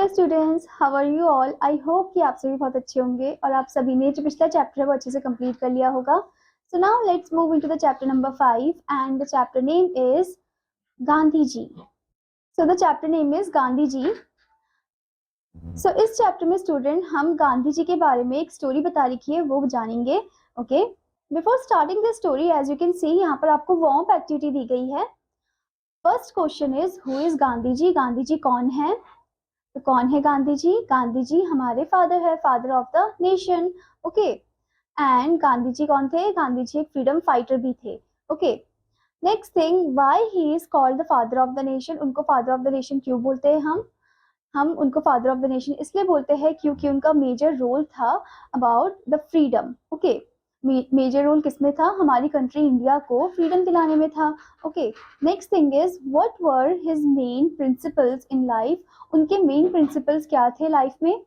Hello students, how are you all. I hope कि आप सभी बहुत अच्छे होंगे और आप सभी ने जो पिछला चैप्टर है वो अच्छे से कंप्लीट कर लिया होगा। So now let's move into the chapter number 5 and the chapter name is Gandhi ji. So the chapter name is Gandhi ji. So इस चैप्टर में स्टूडेंट हम गांधी जी के बारे में एक स्टोरी बता रखी है वो जानेंगे। Okay, before starting the story as you can see यहाँ पर आपको वार्म अप एक्टिविटी दी गई है। First question is who is Gandhi ji. Gandhi ji कौन है? तो कौन है गांधी जी? गांधी जी हमारे फादर है, father of the nation. Okay, and Gandhi ji कौन थे? गांधी जी एक फ्रीडम फाइटर भी थे। Okay, next thing, why he is called the father of the nation. उनको फादर ऑफ द नेशन क्यों बोलते हैं? हम उनको फादर ऑफ द नेशन इसलिए बोलते हैं क्योंकि उनका मेजर रोल था about the freedom. Okay, major role किसमें था? हमारी कंट्री इंडिया को फ्रीडम दिलाने में था। Okay, next thing is what were his main principles in life. उनके मेन प्रिंसिपल्स क्या थे लाइफ में?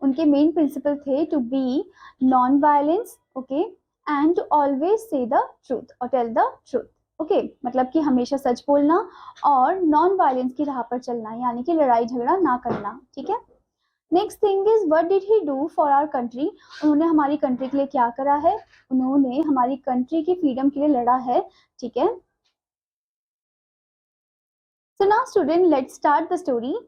उनके मेन प्रिंसिपल थे to be non violence, okay, and to always say the truth और टेल द ट्रूथ। ओके, मतलब कि हमेशा सच बोलना और नॉन वायलेंस की राह पर चलना, यानी कि लड़ाई झगड़ा ना करना। ठीक है, next thing is what did he do for our country. उन्होंने हमारी कंट्री के लिए क्या करा है? उन्होंने हमारी कंट्री की फ्रीडम के लिए लड़ा है। ठीक है, so now student let's start the story.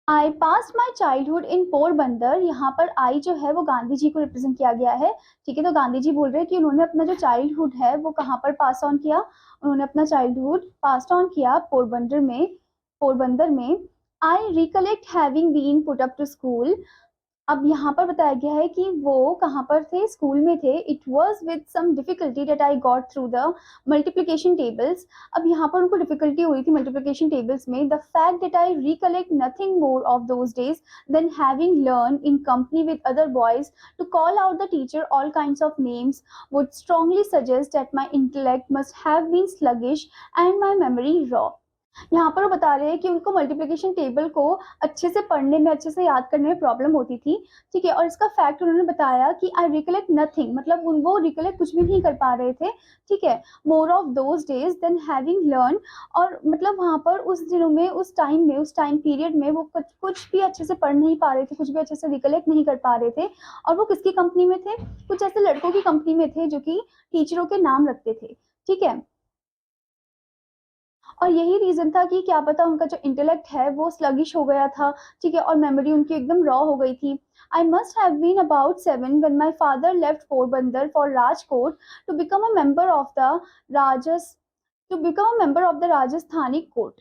I pass my childhood इन पोरबंदर। यहाँ पर आई जो है वो गांधी जी को रिप्रेजेंट किया गया है। ठीक है, तो गांधी जी बोल रहे हैं कि उन्होंने अपना जो चाइल्डहुड है वो कहाँ पर पास ऑन किया? उन्होंने अपना चाइल्डहुड पास ऑन किया पोरबंदर में। I recollect having been put up to school. अब यहाँ पर बताया गया है कि वो कहाँ पर थे? स्कूल में थे। It was with some difficulty that I got through the multiplication tables. अब यहाँ पर उनको डिफिकल्टी हुई थी मल्टीप्लीकेशन टेबल्स में। The fact that I recollect nothing more of those days than having learn in company with other boys to call out the teacher all kinds of names would strongly suggest that my intellect must have been sluggish and my memory raw. यहाँ पर वो बता रहे हैं कि उनको multiplication table को अच्छे से पढ़ने में, अच्छे से याद करने में प्रॉब्लम होती थी। ठीक है, और इसका फैक्ट उन्होंने बताया कि आई रिकलेक्ट नथिंग, मतलब वो रिकलेक्ट कुछ भी नहीं कर पा रहे थे। ठीक है, more of those days than having learn, और मतलब वहाँ पर उस दिनों में, उस टाइम पीरियड में वो कुछ भी अच्छे से पढ़ नहीं पा रहे थे, कुछ भी अच्छे से रिकलेक्ट नहीं कर पा रहे थे। और वो किसकी कंपनी में थे? कुछ ऐसे लड़कों की कंपनी में थे जो कि टीचरों के नाम रखते थे। ठीक है, और यही रीजन था कि क्या पता उनका जो इंटेलेक्ट है वो स्लगिश हो गया था। ठीक है, और मेमोरी उनकी एकदम रॉ हो गई थी। I must have been about 7 when my father left Porbandar for Rajkot to become a member of the Rajas to become a member of the Rajasthani court.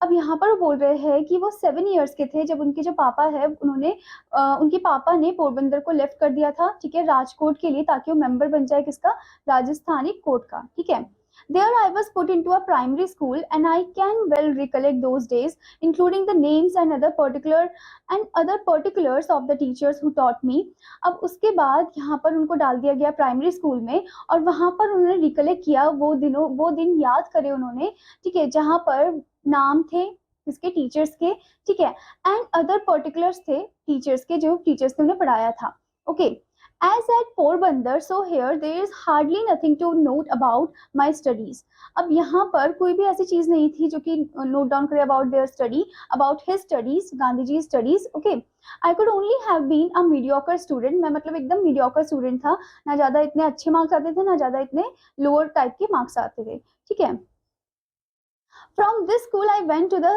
अब यहाँ पर वो बोल रहे हैं कि वो 7 years के थे जब उनके जो पापा है उन्होंने उनके पापा ने पोरबंदर को लेफ्ट कर दिया था। ठीक है, राजकोट के लिए, ताकि वो मेंबर बन जाए किसका? राजस्थानी कोर्ट का। ठीक है, there I was put into a primary school and I can well recollect those days, including the names and other particulars of the teachers who taught me. अब उसके बाद यहाँ पर उनको डाल दिया गया प्राइमरी स्कूल में, और वहाँ पर उन्होंने रिकलेक्ट किया वो दिन याद करे उन्होंने। ठीक है, जहाँ पर नाम थे इसके टीचर्स के। ठीक है, एंड अदर पर्टिकुलर्स थे टीचर्स के, जो टीचर्स ने उन्हें पढ़ाया था। Okay, as at Porbandar, so here there is hardly nothing to note about my studies. अब यहाँ पर कोई भी ऐसी चीज नहीं थी जो कि नोट डाउन करे about their study, about his studies, Gandhi ji studies. Okay, I could only have been a mediocre student. मैं मतलब एकदम मीडियोकर स्टूडेंट था, ना ज्यादा इतने अच्छे मार्क्स आते थे, ना ज्यादा इतने लोअर टाइप के मार्क्स आते थे। ठीक है, from this school I went to the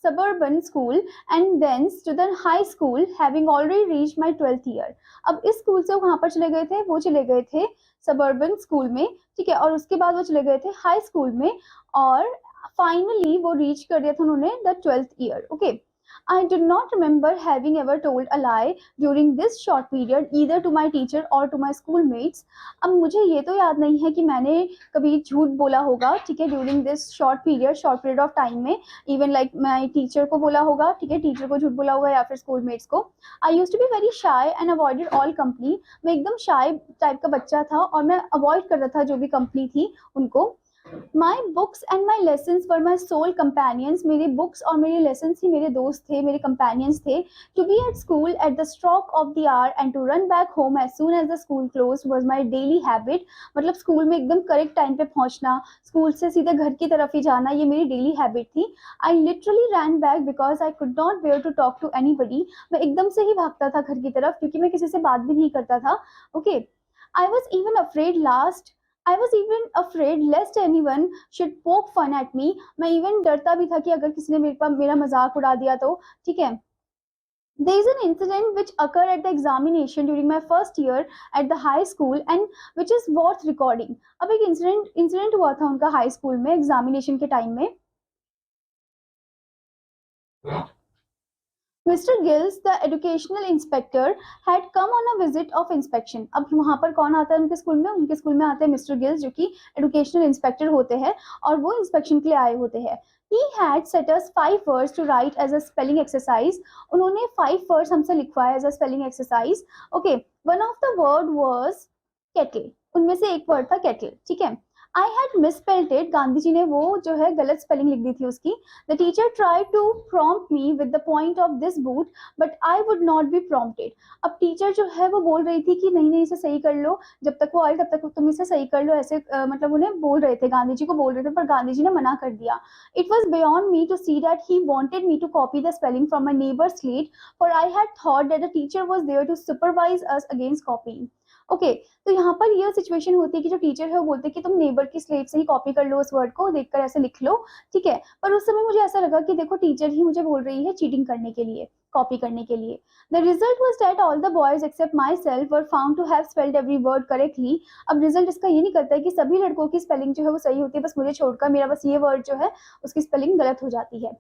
suburban school and thence to the high school, having already reached my 12th year. अब इस स्कूल से वहां पर चले गए थे, वो चले गए थे सबर्बन स्कूल में। ठीक है, और उसके बाद वो चले गए थे हाई स्कूल में, और फाइनली वो रीच कर दिया था उन्होंने the 12th year. Okay, I do not remember having ever told a lie during this short period either to my teacher or to my schoolmates. अब मुझे ये तो याद नहीं है कि मैंने कभी झूठ बोला होगा। ठीक है, during this short period of time में, इवन लाइक मैं टीचर को बोला होगा। ठीक है, टीचर को झूठ बोला होगा या फिर स्कूलमेट्स को। I use to be very shy and avoided all company. मैं एकदम शाई टाइप का बच्चा था और मैं अवॉइड कर रहा था जो भी कंपनी थी उनको। My books and my lessons were my sole companions, मेरी बुक्स और मेरे लेसन्स ही मेरे दोस्त थे, मेरे कंपेनियंस थे. To be at school at the stroke of the hour and to run back home as soon as the school close was my daily habit. मतलब school में एकदम करेक्ट टाइम पे पहुंचना, स्कूल से सीधे घर की तरफ ही जाना, ये मेरी डेली हैबिट थी. I literally ran back because I could not bear to talk to anybody. मैं एकदम से ही भागता था घर की तरफ क्योंकि मैं किसी से बात भी नहीं करता था. Okay, I was even afraid last I was even afraid lest anyone should poke fun at me. मैं even डरता भी था कि अगर किसी ने मेरा मजाक उड़ा दिया तो. ठीक है. There is an incident which occurred at the examination during my first year at the high school and which is worth recording. अब एक इंसिडेंट हुआ था उनका हाई स्कूल में एग्जामिनेशन के टाइम में. Mister gills the educational inspector had come on a visit of inspection. अब वहां पर कौन आता है उनके स्कूल में? उनके स्कूल में आते हैं मिस्टर गिल्स, जो कि एजुकेशनल इंस्पेक्टर होते हैं और वो इंस्पेक्शन के लिए आए होते हैं. He had set us 5 words to write as a spelling exercise. उन्होंने 5 words हमसे लिखवाया as a spelling exercise. Okay, one of the word was kettle. उनमें से एक वर्ड था kettle. ठीक है. I had misspelled it. Gandhi ji ने वो जो है गलत स्पेलिंग लिख दी थी उसकी. The teacher try to prompt me with the point of this boot but I would not be prompted. अब टीचर जो है वो बोल रही थी कि नहीं नहीं इसे सही कर लो, जब तक वो आए तब तक तुम इसे सही कर लो, ऐसे मतलब उन्हें बोल रहे थे, गांधी जी को बोल रहे थे, पर गांधी जी ने मना कर दिया. It was beyond me to see that he wanted me to copy the spelling from my neighbour slate for I had thought that the teacher was there to supervise us against copying. Okay, तो यहाँ पर यह situation होती है कि जो teacher है वो बोलते हैं कि तुम नेबर की स्लेट से ही कॉपी कर लो, उस वर्ड को देखकर ऐसे लिख लो. ठीक है, पर उस समय मुझे ऐसा लगा कि देखो टीचर ही मुझे बोल रही है चीटिंग करने के लिए, कॉपी करने के लिए. The result was that all the boys except myself were found to have spelled every word correctly. अब रिजल्ट इसका ये नहीं करता है कि सभी लड़कों की स्पेलिंग जो है वो सही होती है, बस मुझे छोड़कर मेरा बस ये वर्ड जो है उसकी स्पेलिंग गलत हो जाती है.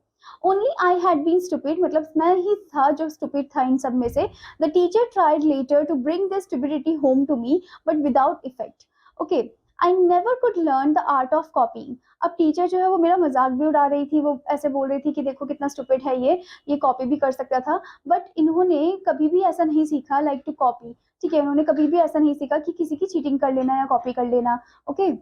Only I had been stupid, मतलब मैं ही था जो स्टूपिड था इन सब में से. The teacher tried later to bring this stupidity home to me but without effect. Okay, I never could learn the art of copying. अब टीचर जो है वो मेरा मजाक भी उड़ा रही थी, वो ऐसे बोल रही थी कि देखो कितना स्टूपिड है ये कॉपी भी कर सकता था, बट इन्होंने कभी भी ऐसा नहीं सीखा लाइक टू कॉपी. ठीक है, उन्होंने कभी भी ऐसा नहीं सीखा कि किसी की चीटिंग कर लेना या कॉपी कर लेना. Okay,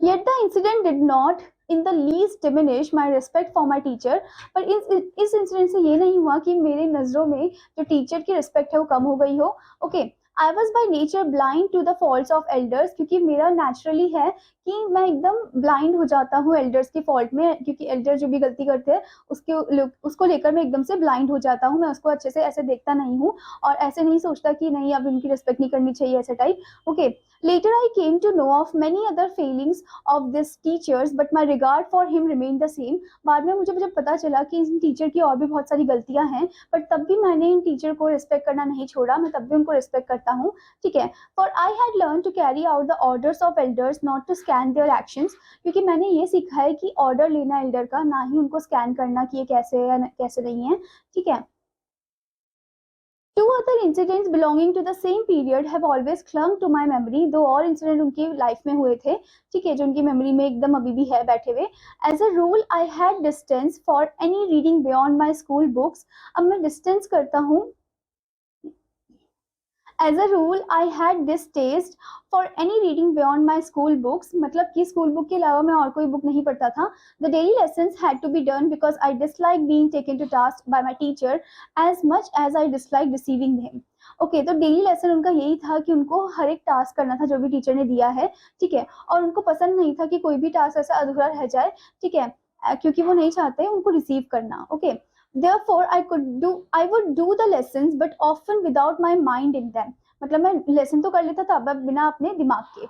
Yet the incident did not in the least diminish my respect for my teacher. पर इस इंसिडेंट से ये नहीं हुआ कि मेरे नजरों में जो टीचर की रिस्पेक्ट है वो कम हो गई हो. Okay, I was by nature blind to the faults of elders, क्योंकि मेरा नेचुरली है कि मैं एकदम ब्लाइंड हो जाता हूँ एल्डर्स की फॉल्ट में, क्योंकि एल्डर जो भी गलती करते हैं उसको लेकर मैं एकदम से ब्लाइंड हो जाता हूँ. मैं उसको अच्छे से ऐसे देखता नहीं हूँ और ऐसे नहीं सोचता कि नहीं अब इनकी रिस्पेक्ट नहीं करनी चाहिए, ऐसे type. Okay, later I came to know of many other failings of this teachers but my regard for him remained the same. बाद में मुझे जब पता चला कि इन टीचर की और भी बहुत सारी गलतियां हैं, पर तब भी मैंने इन टीचर को रिस्पेक्ट करना नहीं छोड़ा, मैं तब भी उनको रिस्पेक्ट करता हूँ. ठीक है, for I had learned to carry out the orders of elders not to scan their actions. क्योंकि मैंने ये सीखा है कि ऑर्डर लेना एल्डर का, ना ही उनको स्कैन करना कि ये कैसे है या कैसे नहीं है. ठीक है. Two other incidents belonging to the same period have always clung to my memory. दो और इंसिडेंट उनकी लाइफ में हुए थे, ठीक है, जो उनकी मेमोरी में एकदम अभी भी है बैठे हुए. As a rule I had distance for any reading beyond my school books. अब मैं डिस्टेंस करता हूँ. As a rule I had distaste for any reading beyond my school books, मतलब कि स्कूल बुक के अलावा मैं और कोई बुक नहीं पढ़ता था. The daily lessons had to be done because I dislike being taken to task by my teacher as much as I dislike receiving him. Okay, तो डेली लेसन उनका यही था कि उनको हर एक टास्क करना था जो भी टीचर ने दिया है. ठीक है, और उनको पसंद नहीं था कि कोई भी टास्क ऐसा अधूरा रह जाए. ठीक है, क्योंकि वो नहीं चाहते उनको रिसीव करना. Okay, therefore I would do the lessons but often without my mind in them. मतलब मैं लेसन तो कर लेता था बिना अपने दिमाग के.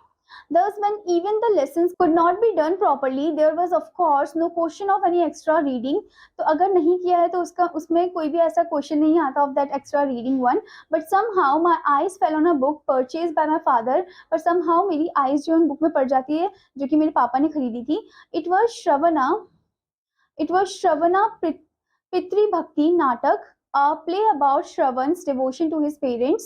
Thus, when even the lessons could not be done properly, there was of course no question of any extra reading. तो अगर नहीं किया है तो उसमें कोई भी ऐसा क्वेश्चन नहीं आता of that extra reading one. But somehow my eyes fell on a book purchased by my father. पर somehow मेरी eyes जो उन बुक में पड़ जाती है जो कि मेरे पापा ने खरीदी थी. It was Shravana Pitru Bhakti Natak, play about Shravan's devotion to his parents.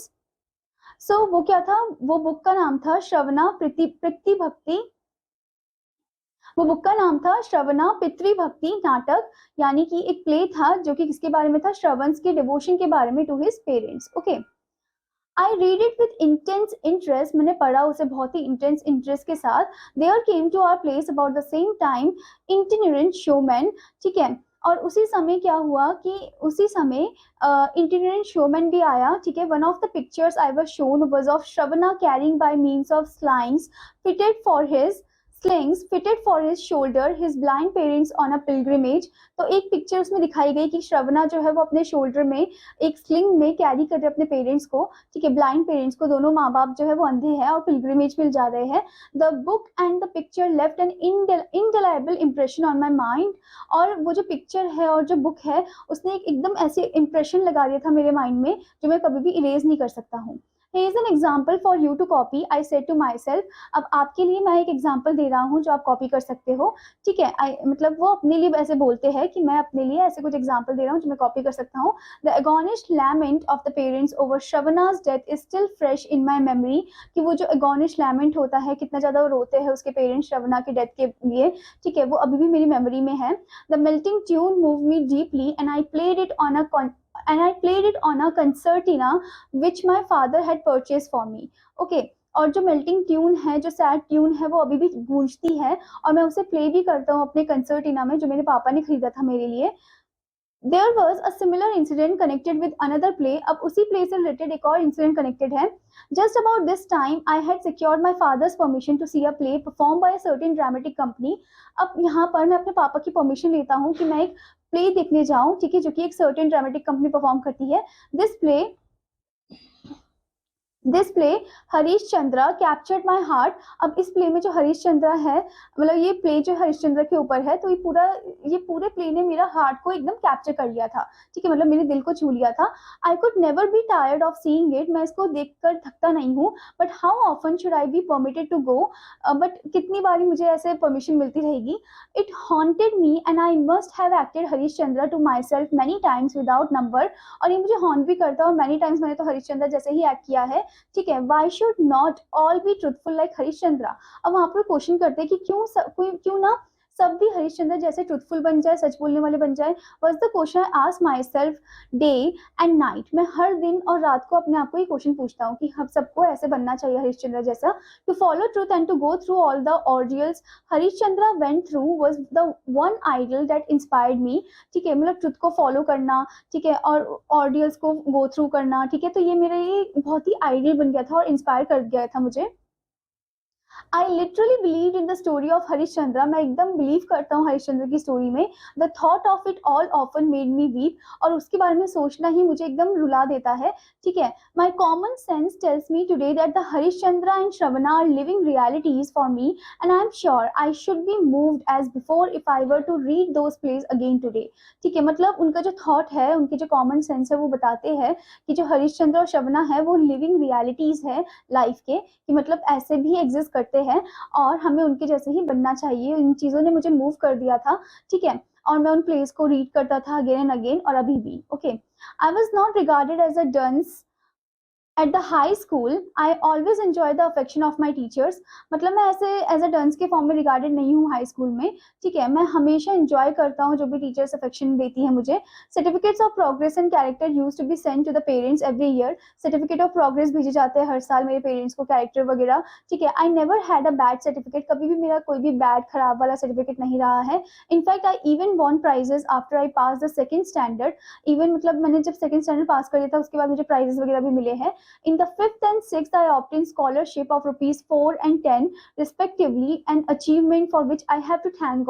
So वो क्या था, वो बुक का नाम था श्रवणा पितृ भक्ति. वो बुक का नाम था श्रवणा पितृ भक्ति नाटक, यानी कि एक प्ले था जो कि किसके बारे में था, श्रवण के डिवोशन के बारे में to his parents. Okay, I read it with intense interest, मैंने पढ़ा उसे बहुत ही इंटेंस इंटरेस्ट के साथ. There came to our place about the same time itinerant showman. ठीक है, और उसी समय क्या हुआ कि उसी समय इंटीनिरेंट शोमैन भी आया. ठीक है, one of the pictures I was shown was of Shravana carrying by means of slings fitted for his shoulder his blind parents on a pilgrimage. तो एक पिक्चर उसमें दिखाई गई कि श्रवणा जो है वो अपने शोल्डर में एक स्लिंग में कैरी कर रहे अपने पेरेंट्स को. ठीक है, ब्लाइंड पेरेंट्स को, दोनों माँ बाप जो है वो अंधे हैं और पिलग्रिमेज में जा रहे हैं. The book and the picture left an indelible impression on my mind. और वो जो पिक्चर है और जो बुक है उसने एक एकदम ऐसे इम्प्रेशन लगा दिया था मेरे माइंड में जो मैं कभी भी इरेज नहीं कर सकता हूँ. Here is an example for you to copy. I said to myself. अब आपके लिए मैं एक एग्जाम्पल दे रहा हूँ जो आप कॉपी कर सकते हो. ठीक है, मतलब वो अपने लिए ऐसे बोलते हैं कि मैं अपने लिए ऐसे कुछ एग्जाम्पल दे रहा हूँ जो मैं कॉपी कर सकता हूँ. The agonished lament of the parents over Shravana's death is still fresh in my memory. कि वो जो agonished lament होता है, कितना ज्यादा वो रोते हैं उसके पेरेंट्स श्रवणा के डेथ के लिए. ठीक है, वो अभी भी मेरी मेमोरी में है. The melting tune moved me deeply and I played it on a concertina which my father had purchased for me. Okay, और जो मेल्टिंग ट्यून है, जो सैड ट्यून है, वो अभी भी गूंजती है और मैं उसे प्ले भी करता हूँ अपने कंसर्टिना में जो मेरे पापा ने खरीदा था मेरे लिए. There was a similar incident connected with another play. अब उसी play से related एक और incident connected है. Just about this time, I had secured my father's permission to see a play performed by a certain dramatic company. अब यहाँ पर मैं अपने पापा की परमिशन लेता हूँ कि मैं एक प्ले देखने जाऊँ. ठीक है, जो कि एक सर्टेन ड्रामेटिक कंपनी परफॉर्म करती है. This play Harish Chandra captured my heart. अब इस प्ले में जो हरीश चंद्रा है, मतलब ये प्ले जो हरीश चंद्रा के ऊपर है, तो ये पूरे प्ले ने मेरा हार्ट को एकदम कैप्चर कर लिया था. ठीक है, मतलब मेरे दिल को छू लिया था. I could never be tired of seeing it. मैं इसको देखकर थकता नहीं हूँ. But how often should I be permitted to go. But कितनी बारी मुझे ऐसे परमिशन मिलती रहेगी. It haunted me and I must have acted Harish Chandra to myself many times without number. और ये मुझे हॉन्ट भी करता है और मैनी टाइम्स मैंने तो हरीश चंद्रा जैसे ही एक्ट किया है. ठीक है, why should not all be truthful like Harish Chandra. अब वहां पर क्वेश्चन करते हैं कि क्यों ना सब भी हरीश चंद्र जैसे ट्रूथफुल बन जाए, सच बोलने वाले बन जाए. Was the question I ask my self day and night. मैं हर दिन और रात को अपने आप को ये क्वेश्चन पूछता हूँ कि हम सबको ऐसे बनना चाहिए हरीश चंद्र जैसा. To follow truth and to go through all the ordeals Harish Chandra went through was the one ideal that inspired me. ठीक है, मतलब ट्रूथ को फॉलो करना, ठीक है, और ऑर्डियल्स को गो थ्रू करना. ठीक है, तो ये मेरा ये बहुत ही आइडियल बन गया था और इंस्पायर कर गया था मुझे. I literally believe in the story of Harish Chandra. मैं एकदम बिलीव करता हूँ हरीश चंद्र की स्टोरी में. The thought of it all often made me weep. और उसके बारे में सोचना ही मुझे एकदम रुला देता है. ठीक है, my common sense tells me today that the Harish Chandra and Shravana are living realities for me and I am sure I should be moved as before if I were to read those plays again today. ठीक है, मतलब उनका जो thought है, उनके जो common sense है, वो बताते हैं कि जो हरीश चंद्र और श्रवणा है वो लिविंग रियलिटीज है लाइफ के, कि मतलब ऐसे भी एग्जिस्ट करते हैं और हमें उनके जैसे ही बनना चाहिए. इन चीजों ने मुझे मूव कर दिया था. ठीक है, और मैं उन प्लेस को रीड करता था अगेन एंड अगेन और अभी भी. Okay, I was not regarded as a dunce at the high school. I always enjoy the affection of my teachers. मतलब मैं ऐसे एज अ डंस के फॉर्म में रिगार्डेड नहीं हूँ हाई स्कूल में. ठीक है, मैं हमेशा एंजॉय करता हूँ जो भी टीचर्स अफेक्शन देती है मुझे. Certificates of progress and character use to be send to the parents every year. Certificate of progress भेजे जाते हैं हर साल मेरे पेरेंट्स को, कैरेक्टर वगैरह. ठीक है, I never had a bad certificate. कभी भी मेरा कोई भी बैड खराब वाला सर्टिफिकेट नहीं रहा है. In fact I even won prizes after I pass the second standard. Even मतलब मैंने जब सेकेंड स्टैंडर्ड पास कर लिया था उसके बाद मुझे प्राइजेस वगैरह भी मिले हैं. In the 5th and 6th, I obtained scholarship of rupees 4 and 10 respectively, an achievement for which I have to thank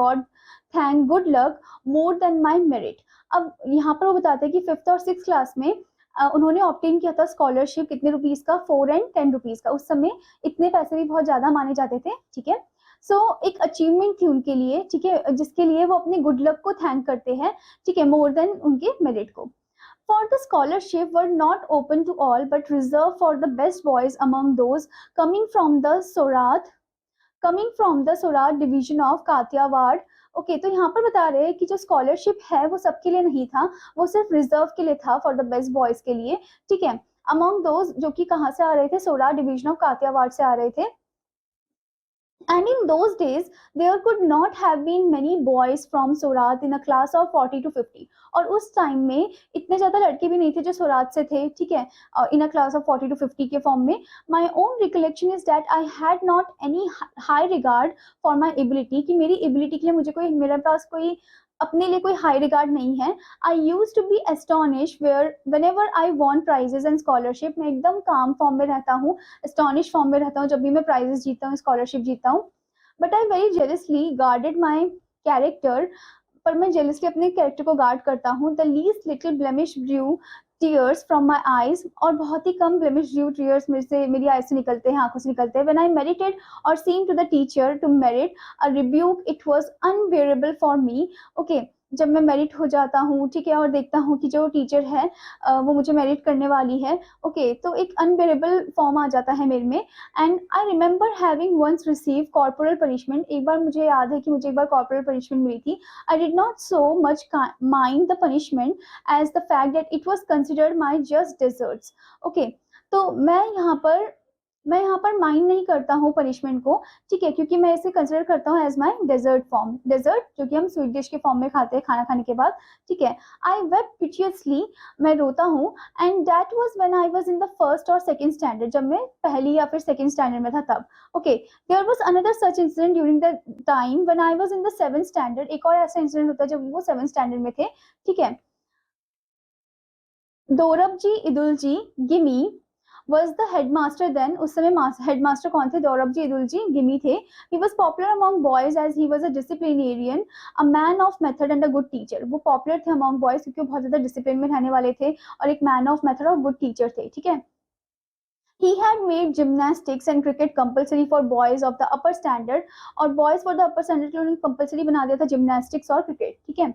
good luck more than my merit. अब यहाँ पर वो बताते हैं कि 5th और 6th क्लास में उन्होंने ऑप्टेन किया था स्कॉलरशिप. कितने रुपीज का? 4 and 10 रुपीज का. उस समय इतने पैसे भी बहुत ज्यादा माने जाते थे. ठीक है, सो एक अचीवमेंट थी उनके लिए. ठीक है, जिसके लिए वो अपने गुड लक को थैंक करते हैं. ठीक है, मोर देन उनके मेरिट को. For the scholarship were not open to all but reserved for the best boys among those coming from the Sorat division of Kathiawad. Okay, तो यहाँ पर बता रहे हैं कि जो स्कॉलरशिप है वो सबके लिए नहीं था, वो सिर्फ रिजर्व के लिए था, फॉर द बेस्ट बॉयज के लिए. ठीक है, अमंग दोज जो कि कहाँ से आ रहे थे? सोराट डिवीजन ऑफ कातियावाड़ से आ रहे थे. And in those days, there could not have been many boys from Surat in a class of 40 to 50. और उस टाइम में इतने ज़्यादा लड़के भी नहीं थे जो सुरात से थे, ठीक है, इन अ क्लास ऑफ 40 to 50 के फॉर्म में. My own recollection is that I had not any high regard for my ability, कि मेरी एबिलिटी के लिए मुझे कोई, मेरे पास कोई अपने लिए कोई हाई रिगार्ड नहीं है. I use to be astonish where whenever I won prizes and scholarship. मैं एकदम काम फॉर्म में रहता हूँ, एस्टोनिश फॉर्म में रहता हूँ जब भी मैं प्राइजेस जीतता हूँ, स्कॉलरशिप जीतता हूँ. But I very जेलसली guarded my character. पर मैं जेलसली अपने कैरेक्टर को गार्ड करता हूँ. The least little blemish due tears from my eyes. और बहुत ही कम ब्लेमिश ड्यू टीयर्स मेरे से, मेरी आईज से निकलते हैं, आंखों से निकलते हैं. When I merited or seem to the teacher to merit a rebuke, it was unbearable for me. Okay, जब मैं मेरिट हो जाता हूँ, ठीक है, और देखता हूँ कि जो टीचर है वो मुझे मेरिट करने वाली है, ओके, तो एक अनबेरेबल फॉर्म आ जाता है मेरे में. And I remember having once receive corporal punishment. एक बार मुझे याद है कि मुझे एक बार कॉर्पोरल पनिशमेंट मिली थी. I did not so much mind the punishment as the fact that it was considered my just deserts. Okay, तो मैं यहाँ पर माइंड नहीं करता हूँ पनिशमेंट को, ठीक है, क्योंकि मैं इसे कंसिडर करता हूँ as my desert form. Desert जो कि हम स्वीट डिश के फॉर्म में खाते हैं खाना खाने के बाद, ठीक है. आई वेप पिटियसली, मैं रोता हूँ. And that was when I was in the first और सेकंड स्टैंडर्ड, जब मैं पहली या फिर सेकंड स्टैंडर्ड में था तब. Okay, there was another such incident during the time when I was in the seventh standard. एक और ऐसा इंसिडेंट होता है जब वो सेवंथ स्टैंडर्ड में थे, ठीक है. Dorab ji Edul ji Gimi was the headmaster then. उस समय हेडमास्टर कौन थे? दौरब जी इदुल जी गिमी थे. He was popular among boys as he was a disciplinarian, a man of method and a good teacher. वो पॉपुलर थे among boys क्योंकि वो बहुत ज्यादा डिसिप्लिन में रहने वाले थे और एक मैन ऑफ मेथड और गुड टीचर थे, ठीक है. He had made gymnastics and cricket compulsory for boys of the upper standard. और boys for the upper standard के लिए उन्होंने compulsory बना दिया था gymnastics और cricket, ठीक है.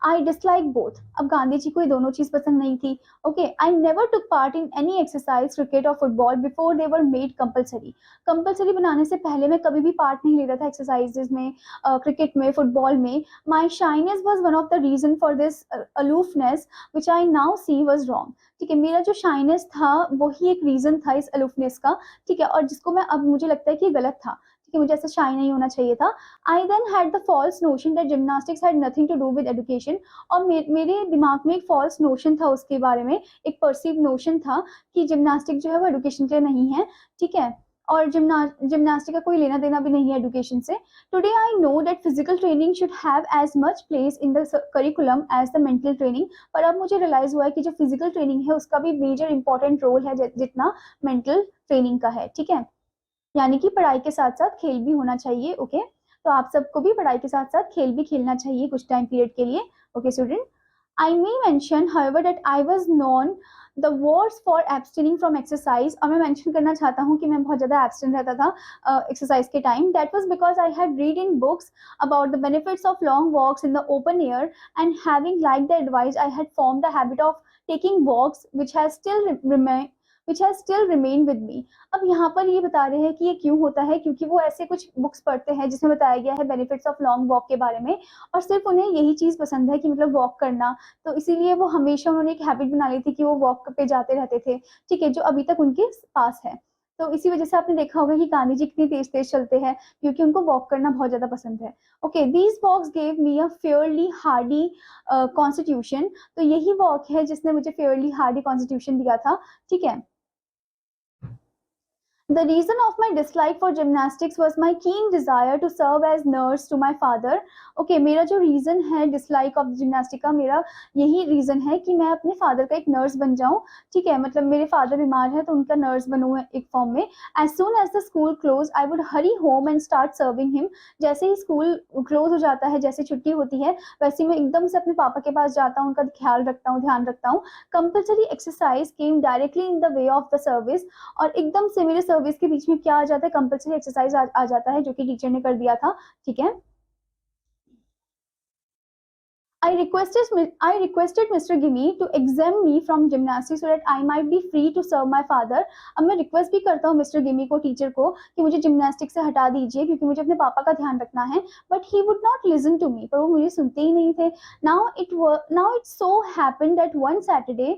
I dislike both. अब गांधी जी को ये दोनों चीज पसंद नहीं थी. Okay, I never took part in any exercise, cricket or football before they were made compulsory. Compulsory बनाने से पहले मैं कभी भी पार्ट नहीं लेता था एक्सरसाइजेज में, क्रिकेट में, फुटबॉल में. My shyness was one of the reason for this aloofness which I now see was wrong. ठीक है, मेरा जो शाइनेस था वही एक रीजन था इस अलोफनेस का, ठीक है, और जिसको मैं, अब मुझे लगता है कि ये गलत था, ठीक है, मुझे ऐसा शाई नहीं होना चाहिए था. I then had the false notion that gymnastics had nothing to do with education. और मेरे दिमाग में एक फॉल्स नोशन था उसके बारे में, एक परसीव नोशन था कि जिम्नास्टिक जो है वो एजुकेशन के लिए नहीं है, ठीक है, और जिम्नास्टिक का कोई लेना देना भी नहीं है एजुकेशन से. Today I know that physical training should have as much place in the curriculum as the mental training. पर अब मुझे रियलाइज हुआ है कि जो फिजिकल ट्रेनिंग है उसका भी मेजर इंपॉर्टेंट रोल है जितना मेंटल ट्रेनिंग का है, ठीक है. यानी कि पढ़ाई के साथ साथ खेल भी होना चाहिए. ओके, तो आप सबको भी पढ़ाई के साथ साथ खेल भी खेलना चाहिए कुछ टाइम पीरियड के लिए. Okay student, I may mention, however, that I was known the worst for abstaining from exercise. और मैं mention करना चाहता हूँ कि मैं बहुत ज़्यादा abstain रहता था exercise के time. That was because I had read in books about the benefits of long walks in the open air, and having liked the advice, I had formed the habit of taking walks, which has still remained with me. अब यहाँ पर ये बता रहे हैं कि ये क्यों होता है, क्योंकि वो ऐसे कुछ बुक्स पढ़ते हैं जिसमें बताया गया है बेनिफिट्स ऑफ लॉन्ग वॉक के बारे में, और सिर्फ उन्हें यही चीज पसंद है कि मतलब वॉक करना, तो इसीलिए वो हमेशा उन्होंने एक हैबिट बना ली थी कि वो वॉक पे जाते रहते थे, ठीक है, जो अभी तक उनके पास है. तो इसी वजह से आपने देखा होगा कि गांधी जी कितनी तेज तेज चलते हैं, क्योंकि उनको वॉक करना बहुत ज्यादा पसंद है. Okay, these walks gave me a fairly hardy constitution. तो यही वॉक है जिसने मुझे फेयरली हार्डी कॉन्स्टिट्यूशन दिया था, ठीक है. The reason of my dislike for gymnastics was my keen desire to serve as nurse to my father. Okay, मेरा जो reason है dislike of gymnastics का, मेरा यही reason है कि मैं अपने father का एक nurse बन जाऊँ, ठीक है, मतलब मेरे father बीमार है तो उनका nurse बनूँ एक form में. As soon as the school closed, I would hurry home and start serving him. जैसे ही school close हो जाता है, जैसे छुट्टी होती है, वैसे ही मैं एकदम से अपने पापा के पास जाता हूँ, उनका ख्याल रखता हूँ, ध्यान रखता हूँ. Compulsory exercise came directly in the way of the service. और एकदम से मेरे सर्विस के बीच में क्या आ जाता है, कंपल्सरी एक्सरसाइज आ जाता है जो कि टीचर ने कर दिया था, ठीक है. I requested Mr. Gimi to exempt me from gymnastics so that I might be free to serve my father. अब मैं रिक्वेस्ट भी करता हूँ मिस्टर गिमी को, टीचर को, कि मुझे जिम्नास्टिक से हटा दीजिए क्योंकि मुझे अपने पापा का ध्यान रखना है. But he would not listen to me, पर वो मुझे सुनते ही नहीं थे. Now it so happened that one Saturday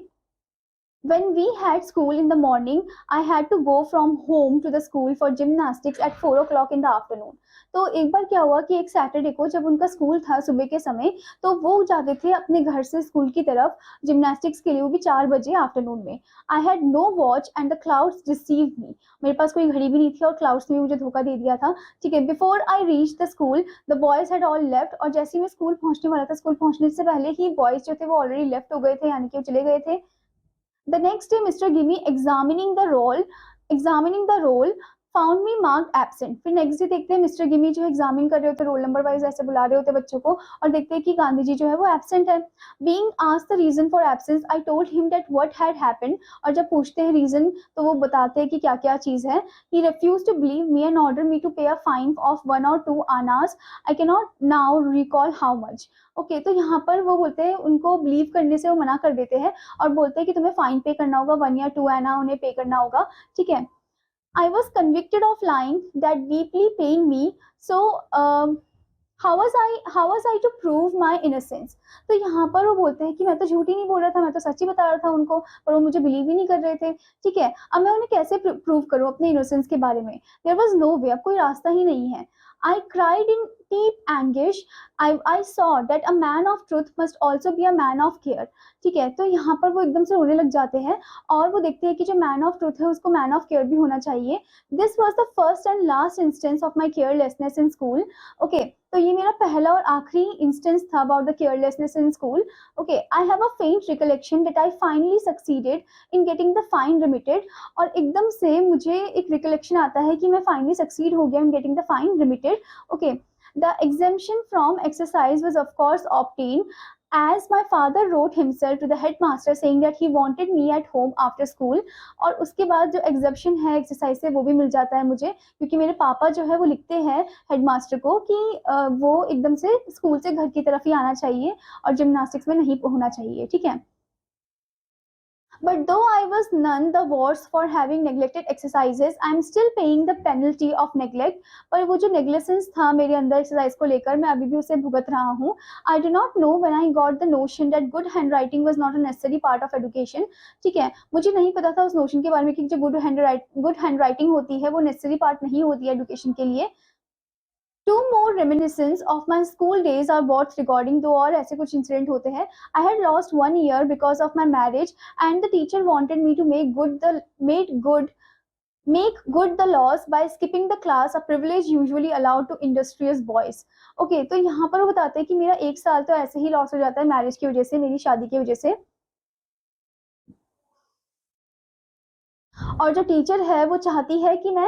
When we had school in the morning, I had to go from home to the school for gymnastics at 4 o'clock in the afternoon. तो एक बार क्या हुआ कि एक सैटरडे को जब उनका school था सुबह के समय, तो वो जाते थे अपने घर से स्कूल की तरफ जिम्नास्टिक्स के लिए, वो भी 4 बजे आफ्टरनून में. I had no watch and the clouds deceive me. मेरे पास कोई घड़ी भी नहीं थी और क्लाउड्स ने मुझे धोखा दे दिया था. ठीक है, before I reach the school the boys had all left. और जैसे ही मैं स्कूल पहुंचने वाला था, स्कूल पहुंचने से पहले ही बॉयज जो थे वो ऑलरेडी लेफ्ट हो गए थे, यानी कि वो चले गए थे. The next day, Mr. Gimme examining the roll, found me marked absent. फिर नेक्स्ट डे देखते हैं मिस्टर गिमी जो एग्जामिन कर रहे होते, रोल नंबर वाइज ऐसे बुला रहे होते बच्चों को, और देखते हैं कि गांधी जी जो है वो एब्सेंट है. Being asked the reason for absence, I told him that what had happened. और जब पूछते हैं रीजन तो वो बताते हैं कि क्या क्या चीज है. He refused to believe me and ordered me to pay a fine of 1 or 2 annas. I cannot now recall how much. Okay तो यहाँ पर वो बोलते हैं, उनको बिलीव करने से वो मना कर देते हैं और बोलते हैं कि तुम्हें फाइन पे करना होगा, 1 या 2 आना उन्हें पे करना होगा. ठीक है. I was convicted of lying that deeply pained me. So how was I to prove my innocence? तो यहाँ पर वो बोलते हैं कि मैं तो झूठ ही नहीं बोल रहा था, मैं तो सच ही बता रहा था उनको, पर वो मुझे बिलीव ही नहीं कर रहे थे. ठीक है, अब मैं उन्हें कैसे प्रूव करूँ अपने इनोसेंस के बारे में. There was no way, अब कोई रास्ता ही नहीं है. I cried in deep anguish. I saw that a man of truth must also be a man of care. ठीक है, तो यहाँ पर वो एकदम से रोने लग जाते हैं और वो देखते हैं कि जो मैन ऑफ ट्रूथ है उसको मैन ऑफ केयर भी होना चाहिए. This was the first and last instance of my carelessness in school. Okay, तो ये मेरा पहला और आखिरी इंस्टेंस था about the carelessness in school. Okay, I have a faint recollection that I finally succeeded in getting the fine remitted. और एकदम से मुझे एक रिकलेक्शन आता है कि मैं फाइनली सक्सीड हो गया इन getting the fine remitted. Okay, the exemption from exercise was of course obtained, as my father wrote himself to the headmaster saying that he wanted me at home after school. और उसके बाद जो exemption है exercise से वो भी मिल जाता है मुझे, क्योंकि मेरे पापा जो है वो लिखते हैं हेडमास्टर को कि वो एकदम से स्कूल से घर की तरफ ही आना चाहिए और जिम्नास्टिक्स में नहीं होना चाहिए. ठीक है. But though I was none the worse for having neglected exercises, I am still paying the penalty of neglect. पर वो जो negligence था मेरे अंदर एक्सरसाइज को लेकर, मैं अभी भी उसे भुगत रहा हूँ. I do not know when I got the notion that good handwriting was not a necessary part of education. ठीक है, मुझे नहीं पता था उस नोशन के बारे में कि जो गुड हैंडराइटिंग होती है वो नेसेसरी पार्ट नहीं होती है एडुकेशन के लिए. Two more reminiscences of my school days are worth recording. दो और ऐसे कुछ इंसिडेंट होते हैं. I had lost 1 year because of my marriage and the teacher wanted me to make good the loss by skipping the class, a privilege usually allowed to industrious boys. Okay, तो यहाँ पर वो बताते हैं कि मेरा 1 साल तो ऐसे ही लॉस हो जाता है मैरिज की वजह से, मेरी शादी की वजह से. और जो टीचर है वो चाहती है कि मैं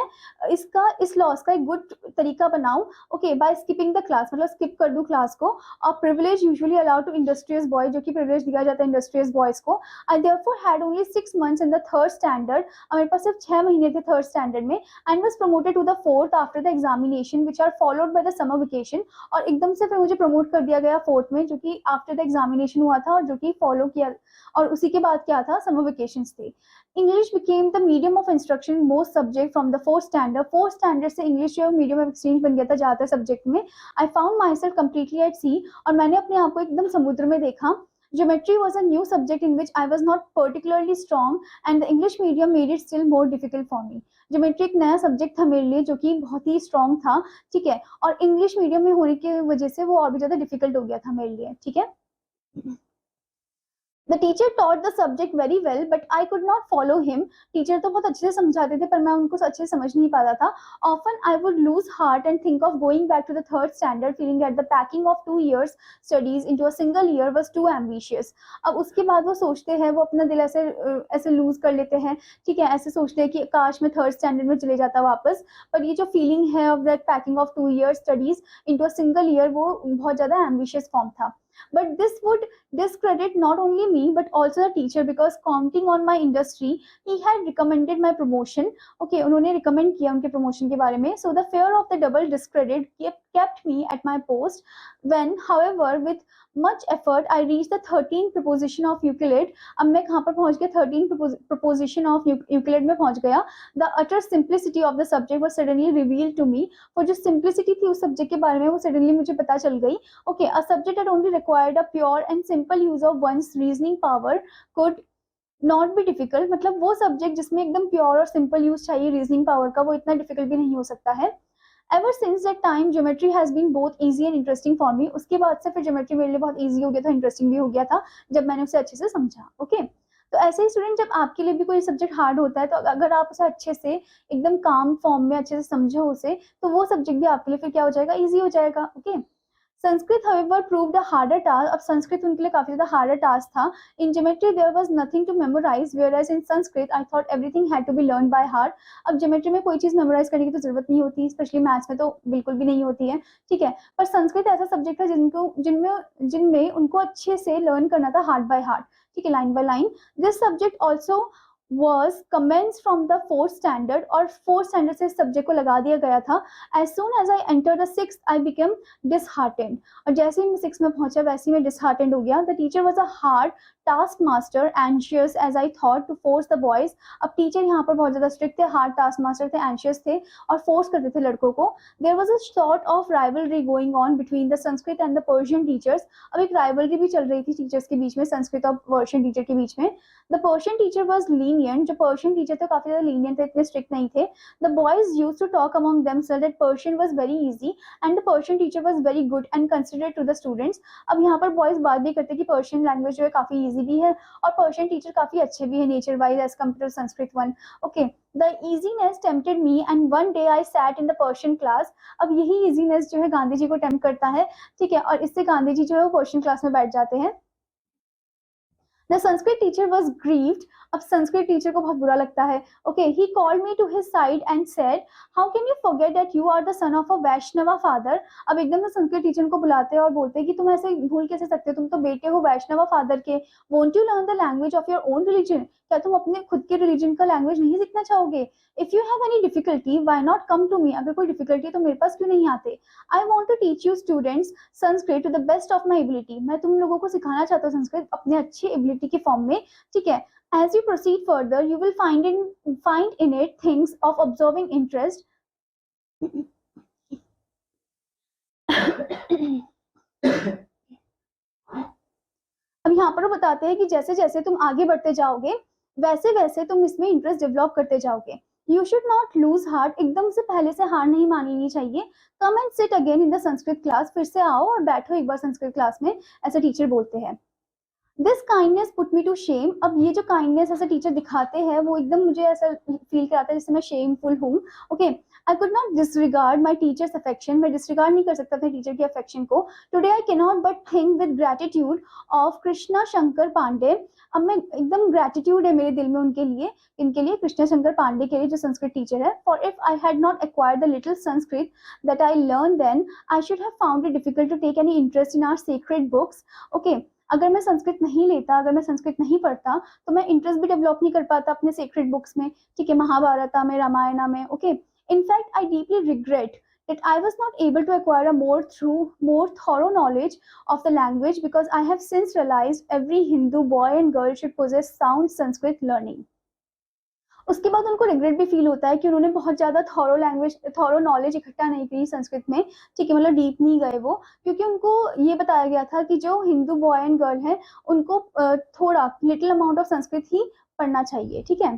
इस लॉस का एक गुड तरीका बनाऊं. Okay, by skipping the class, मतलब स्किप कर दूं क्लास को. और privilege usually allowed to industrious boy, जो कि प्रिविलेज दिया जाता है इंडस्ट्रियस बॉयज को. I therefore had only 6 months in the third standard. और मेरे पास सिर्फ 6 महीने थे थर्ड स्टैंडर्ड में. And was promoted to the fourth after the examination which are followed by the summer vacation. और एकदम से फिर मुझे प्रमोट कर दिया गया फोर्थ में, जो कि आफ्टर द एग्जामिनेशन हुआ था और जो कि फॉलो किया, और उसी के बाद क्या था, समर वेकेशन थे. English became the medium of instruction in most subject from the fourth standard. Fourth standard से English जो medium of exchange बन गया था ज़्यादातर सब्जेक्ट में. I found myself completely at sea. और मैंने अपने आप को एकदम समुद्र में देखा. Geometry was a new subject in which I was not particularly strong and the English medium made it still more difficult for me. Geometry एक नया सब्जेक्ट था मेरे लिए जो कि बहुत ही स्ट्रॉन्ग था. ठीक है, और इंग्लिश मीडियम में होने की वजह से वो और भी ज़्यादा डिफिकल्ट हो गया था मेरे लिए. ठीक है. The teacher taught the subject very well, but I could not follow him. Teacher तो बहुत अच्छे से समझाते थे पर मैं उनको अच्छे से समझ नहीं पाता था. Often I would lose heart and think of going back to the third standard, feeling that the packing of 2 years studies into a single year was too ambitious. अब उसके बाद वो सोचते हैं, वो अपना दिल ऐसे लूज कर लेते हैं. ठीक है, ऐसे सोचते हैं कि काश मैं थर्ड स्टैंडर्ड में चले जाता वापस. पर ये जो फीलिंग है of that packing of 2 years studies into a single year, वो बहुत ज़्यादा ambitious फॉर्म था. But this would discredit not only me but also the teacher, because commenting on my industry he had recommended my promotion. Okay, उन्होंने recommend किया उनके promotion के बारे में. So the fear of the double discredit kept me at my post. When however with much effort I reached the 13th proposition of Euclid. अब मैं कहाँ पर पहुँच गया, 13th proposition of Euclid में पहुँच गया. The utter simplicity of the subject was suddenly revealed to me. और जो simplicity थी उस subject के बारे में वो suddenly मुझे पता चल गई. Okay, a subject that only required a pure and simple use of one's reasoning power could not be difficult, मतलब वो सब्जेक्ट जिसमें एकदम प्योर और सिंपल यूज चाहिए रीजनिंग पावर का, वो इतना डिफिकल्ट भी नहीं हो सकता है। Ever since that time geometry has been both easy and interesting for me, उसके बाद से फिर ज्योमेट्री मेरे लिए बहुत इजी हो गया था, इंटरेस्टिंग भी हो गया था जब मैंने उसे अच्छे से समझा। ओके, तो ऐसे ही स्टूडेंट, जब आपके लिए भी कोई सब्जेक्ट हार्ड होता है तो अगर आप उसे अच्छे से एकदम काम फॉर्म में अच्छे से समझो उसे, तो वो सब्जेक्ट भी आपके लिए फिर क्या हो जाएगा, इजी हो जाएगा। Okay, Sanskrit however proved a harder task, अब संस्कृत उनके लिए काफी ज्यादा हार्डर टास्क था। In geometry there was nothing to memorize whereas in Sanskrit I thought everything had to be learn by heart. अब ज्योमेट्री में कोई चीज मेमोराइज करने की तो जरूरत नहीं होती, स्पेशली मैथ्स में तो बिल्कुल भी नहीं होती है, ठीक है। पर संस्कृत ऐसा सब्जेक्ट है जिनको जिनमें जिनमें उनको अच्छे से लर्न करना था हार्ट बाय हार्ट, ठीक है, line by line. This subject also was commenced from the fourth standard, और फोर्थ स्टैंडर्ड से इस सब्जेक्ट को लगा दिया गया था। as soon as I entered the sixth I became disheartened, और जैसे ही मैं सिक्स में पहुंचा वैसे ही मैं डिसहार्टेंड हो गया। The teacher was a hard task master anxious as I thought to force the boys, अब टीचर यहाँ पर बहुत ज्यादा स्ट्रिक्ट थे, हार्ड टास्क मास्टर थे, एंशियस थे और फोर्स करते थे लड़कों को। There was a sort of rivalry going on between the Sanskrit and the Persian teachers, अब एक राइवलरी भी चल रही थी टीचर्स के बीच में, संस्कृत और पर्शियन टीचर के बीच में। The Persian teacher was lenient, जो पर्शियन टीचर थे काफी ज्यादा लीनियंट थे, इतने स्ट्रिक्ट नहीं थे। The boys used to talk among themselves that Persian was very easy and the Persian teacher was very good and considerate to the students, अब यहाँ पर बॉयज बात भी करते कि पर्शियन लैंग्वेज जो है काफी इजी भी है और पर्शियन टीचर काफी अच्छे भी है nature wise as compare to Sanskrit one. Okay, the easiness tempted me and one day I sat in the Persian class, अब यही इजीनेस जो है गांधी जी को टेम्प्ट करता है, ठीक है, और इससे गांधी जी जो है वो पर्शियन क्लास में बैठ जाते हैं। The Sanskrit teacher was grieved, अब संस्कृत टीचर को बहुत बुरा लगता है। Okay, he called me to his side and said how can you forget that you are the son of a Vaishnava father, अब एकदम से संस्कृत टीचर को बुलाते हैं और बोलते हैं कि तुम ऐसे भूल कैसे सकते हो, तुम तो बेटे हो वैष्णव फादर के। Won't you learn the language of your own religion, क्या तुम अपने खुद के रिलीजन का लैंग्वेज नहीं सीखना चाहोगे। If you have any difficulty why not come to me, अगर कोई डिफिकल्टी है तो मेरे पास क्यों नहीं आते। I want to teach you students Sanskrit to the best of my ability, मैं तुम लोगों को सिखाना चाहता हूँ संस्कृत अपने अच्छी एबिलिटी के फॉर्म में, ठीक है। As you proceed further, you will find in it things of observing interest. अब यहाँ पर वो बताते हैं कि जैसे जैसे तुम आगे बढ़ते जाओगे वैसे वैसे तुम इसमें इंटरेस्ट डेवलप करते जाओगे। You should not lose heart, एकदम से पहले से हार नहीं मान लेनी चाहिए। Come and sit again in the Sanskrit class, फिर से आओ और बैठो एक बार संस्कृत क्लास में, ऐसे टीचर बोलते हैं। This kindness put me to shame, अब ये जो काइंडनेस ऐसे टीचर दिखाते हैं वो एकदम मुझे ऐसा फील कराता है जैसे मैं शेमफुल हूँ। Okay, I could not disregard my teachers affection, मैं डिसरिगार्ड नहीं कर सकता अपने टीचर की अफेक्शन को। Today I can not but think with gratitude of Krishna Shankar Pande, अब मैं एकदम ग्रेटिट्यूड है मेरे दिल में उनके लिए, इनके लिए कृष्णा शंकर पांडे के लिए जो संस्कृत टीचर है। For if I had not acquired the little Sanskrit that I learn then I should have found it difficult to take any interest in our secret books. Okay, अगर मैं संस्कृत नहीं लेता, अगर मैं संस्कृत नहीं पढ़ता तो मैं इंटरेस्ट भी डेवलप नहीं कर पाता अपने सीक्रेट बुक्स में, ठीक है, महाभारता में, रामायणा में। Okay, in fact I deeply regret that I was not able to acquire a more thorough knowledge of the language because I have since realized every Hindu boy and girl should possess sound Sanskrit learning. उसके बाद उनको regret भी feel होता है कि उन्होंने बहुत ज्यादा थॉरो नॉलेज इकट्ठा नहीं की संस्कृत में, ठीक है, मतलब डीप नहीं गए वो, क्योंकि उनको ये बताया गया था कि जो हिंदू बॉय एंड गर्ल है उनको थोड़ा लिटिल अमाउंट ऑफ संस्कृत ही पढ़ना चाहिए, ठीक है।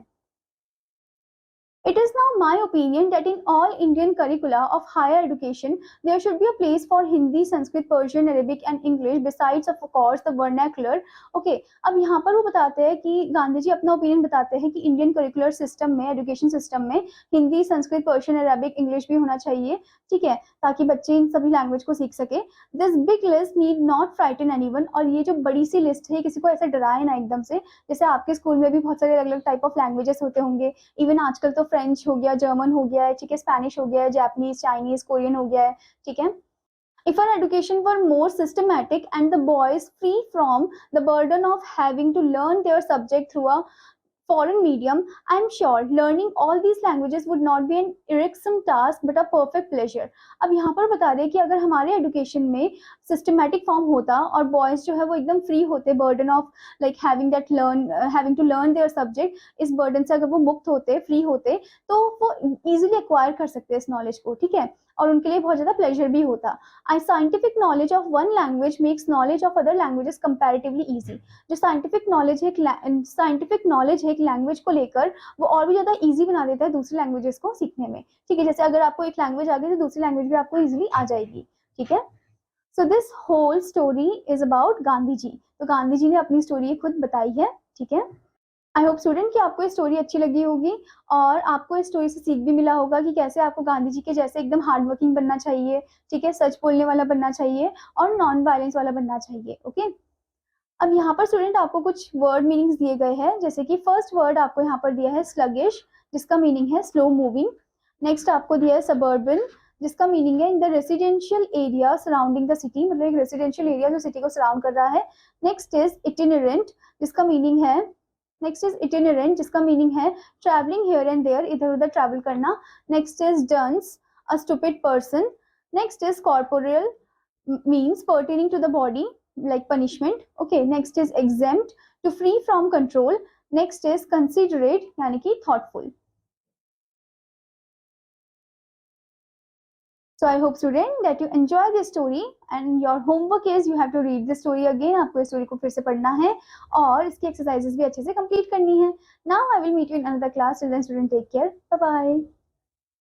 It is now my opinion that in all Indian curricula of higher education, there should be a place for Hindi, Sanskrit, Persian, Arabic and English besides of course the vernacular. Okay, अब यहाँ पर वो बताते हैं कि गांधी जी अपना opinion बताते हैं कि इंडियन करिकुलर सिस्टम में, एजुकेशन सिस्टम में Hindi, Sanskrit, Persian, Arabic, English भी होना चाहिए, ठीक है, ताकि बच्चे इन सभी लैंग्वेज को सीख सके। This big list need not frighten anyone, और ये जो बड़ी सी लिस्ट है किसी को ऐसे डराए ना एकदम से, जैसे आपके स्कूल में भी बहुत सारे अलग अलग टाइप ऑफ लैंग्वेजेस होते होंगे, इवन आजकल तो फ्रेंच हो गया, जर्मन हो गया है, ठीक है, स्पेनिश हो गया है, जापानीज, चाइनीज, कोरियन हो गया है, ठीक है। If our education were more systematic and the boys free from the burden of having to learn their subject through a foreign medium, I am sure learning all these languages would not be an irksome task but a perfect pleasure. अब यहाँ पर बता रहे हैं कि अगर हमारे education में सिस्टमैटिक फॉर्म होता और बॉयज जो है वो एकदम फ्री होते, burden of like having to learn their subject, इस बर्डन से अगर वो मुक्त होते, फ्री होते, तो वो इजीली एक्वायर कर सकते हैं इस नॉलेज को, ठीक है। और उनके लिए बहुत ज़्यादा प्लेजर भी होता। I scientific knowledge of one language makes knowledge of other languages comparatively easy. जो साइंटिफिक नॉलेज है एक लैंग्वेज को लेकर, वो और भी ज़्यादा ईजी बना देता है दूसरी लैंग्वेजेस को सीखने में। ठीक है, जैसे अगर आपको एक लैंग्वेज आ गई तो दूसरी लैंग्वेज भी आपको ईजिली आ जाएगी। ठीक है, so this whole story is about Gandhi ji. तो गांधी जी ने अपनी स्टोरी खुद बताई है। ठीक है, आई होप स्टूडेंट कि आपको ये स्टोरी अच्छी लगी होगी और आपको इस स्टोरी से सीख भी मिला होगा कि कैसे आपको गांधी जी के जैसे एकदम हार्ड वर्किंग बनना चाहिए। ठीक है, सच बोलने वाला बनना चाहिए और नॉन वायलेंस वाला बनना चाहिए। ओके, अब यहाँ पर स्टूडेंट आपको कुछ वर्ड मीनिंग्स दिए गए हैं, जैसे कि फर्स्ट वर्ड आपको यहाँ पर दिया है स्लगिश, जिसका मीनिंग है स्लो मूविंग। नेक्स्ट आपको दिया है सबर्बन, जिसका मीनिंग है in the residential area surrounding the city, मतलब एक रेसिडेंशियल एरिया जो सिटी को सराउंड कर रहा है। नेक्स्ट इज इटिनरेंट, जिसका मीनिंग है ट्रैवलिंग हियर एंड देयर, इधर उधर ट्रैवल करना। Next is dunce, a stupid person. Next is corporeal, means pertaining to the body, like punishment. Okay, next is exempt, to free from control. Next is considerate, यानी कि thoughtful. So I hope student that you enjoy this story and your homework is you have to read the story again. आपको इस story को फिर से पढ़ना है और इसकी एक्सरसाइजेस भी अच्छे से कंप्लीट करनी है. Now I will meet you in another class. Till then student, take care. Bye bye.